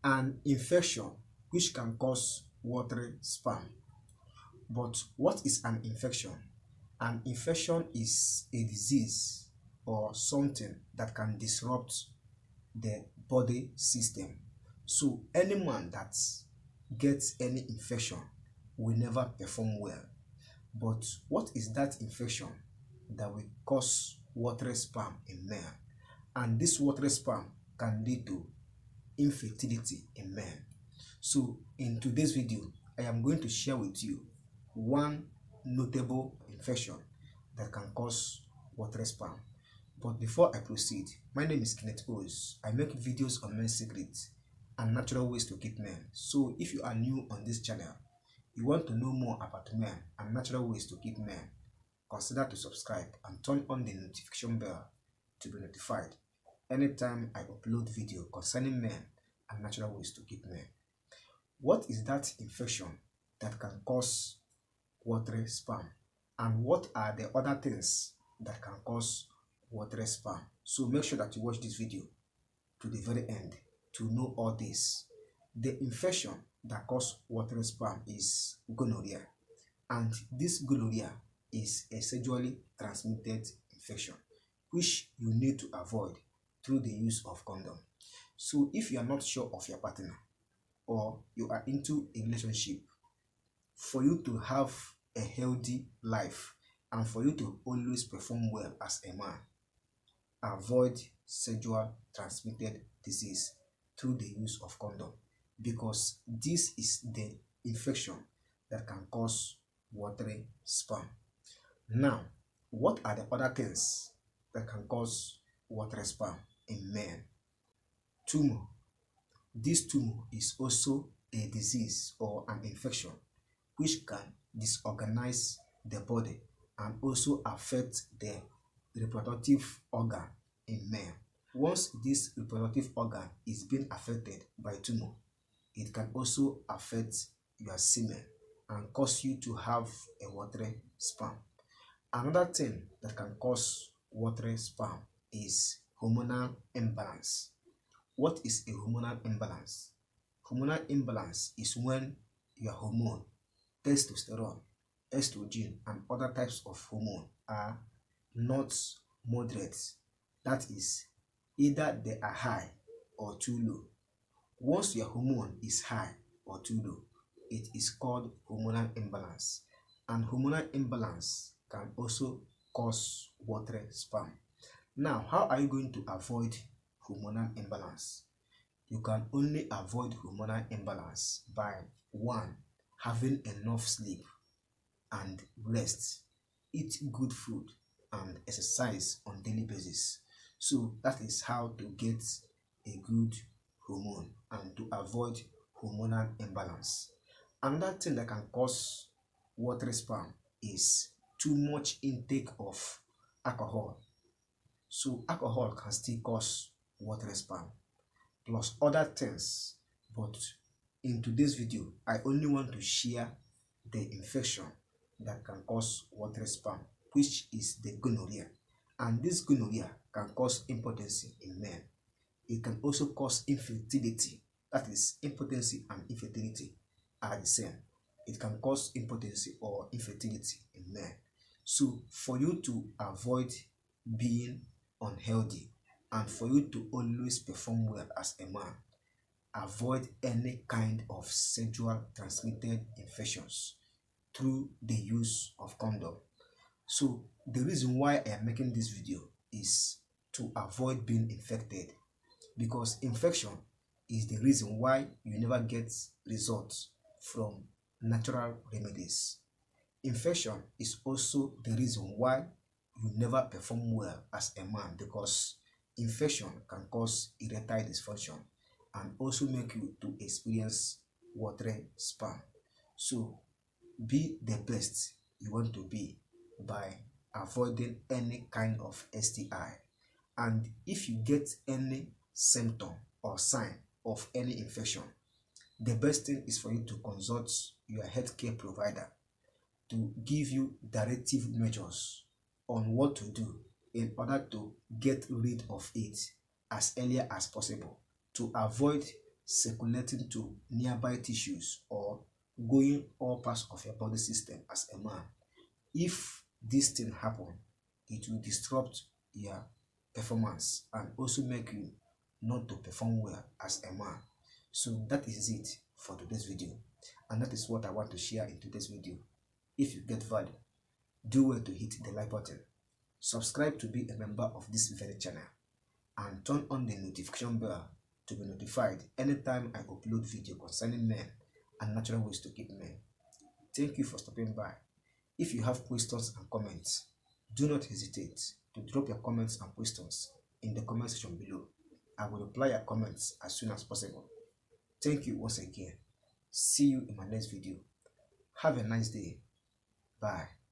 an infection which can cause watery sperm. But what is an infection? An infection is a disease or something that can disrupt the body system. So any man that gets any infection will never perform well. But what is that infection that will cause watery sperm in men? And this watery sperm can lead to infertility in men. So in today's video, I am going to share with you one notable infection that can cause watery sperm. But before I proceed, my name is Kenneth Os. I make videos on men's secrets and natural ways to keep men. So if you are new on this channel, you want to know more about men and natural ways to keep men, consider to subscribe and turn on the notification bell to be notified anytime I upload video concerning men and natural ways to keep men. What is that infection that can cause watery sperm, and what are the other things that can cause watery sperm? So make sure that you watch this video to the very end to know all this. The infection that causes watery sperm is gonorrhea, and this gonorrhea is a sexually transmitted infection which you need to avoid through the use of condom. So if you are not sure of your partner or you are into a relationship, for you to have a healthy life and for you to always perform well as a man, avoid sexual transmitted disease through the use of condom, because this is the infection that can cause watery sperm. Now, what are the other things that can cause watery sperm in men? Tumor. This tumor is also a disease or an infection which can disorganize the body and also affect the reproductive organ in men. Once this reproductive organ is being affected by tumor, it can also affect your semen and cause you to have a watery sperm. Another thing that can cause watery sperm is hormonal imbalance. What is a hormonal imbalance? Hormonal imbalance is when your hormone, testosterone, estrogen, and other types of hormone are not moderate. That is, either they are high or too low. Once your hormone is high or too low, it is called hormonal imbalance. And hormonal imbalance can also cause watery sperm. Now, how are you going to avoid hormonal imbalance? You can only avoid hormonal imbalance by 1. Having enough sleep and rest, eat good food, and exercise on daily basis. So that is how to get a good hormone and to avoid hormonal imbalance. Another thing that can cause watery sperm is too much intake of alcohol. So alcohol can still cause watery sperm, plus other things. But in today's video, I only want to share the infection that can cause watery sperm, which is the gonorrhea. And this gonorrhea can cause impotency in men. It can also cause infertility. That is, impotency and infertility are the same. It can cause impotency or infertility in men. So for you to avoid being unhealthy and for you to always perform well as a man, avoid any kind of sexual transmitted infections through the use of condom. So the reason why I am making this video is to avoid being infected, because infection is the reason why you never get results from natural remedies. Infection is also the reason why you never perform well as a man, because infection can cause erectile dysfunction and also make you to experience watery sperm. So be the best you want to be by avoiding any kind of STI. And if you get any symptom or sign of any infection, the best thing is for you to consult your healthcare provider to give you directive measures on what to do in order to get rid of it as earlier as possible, to avoid circulating to nearby tissues or going all parts of your body system as a man. If this thing happen, it will disrupt your performance and also make you not to perform well as a man. So that is it for today's video, and that is what I want to share in today's video. If you get value, do well to hit the like button, subscribe to be a member of this very channel, and turn on the notification bell to be notified anytime I upload video concerning men and natural ways to keep men. Thank you for stopping by. If you have questions and comments, do not hesitate to drop your comments and questions in the comment section below. I will reply your comments as soon as possible. Thank you once again. See you in my next video. Have a nice day. Bye.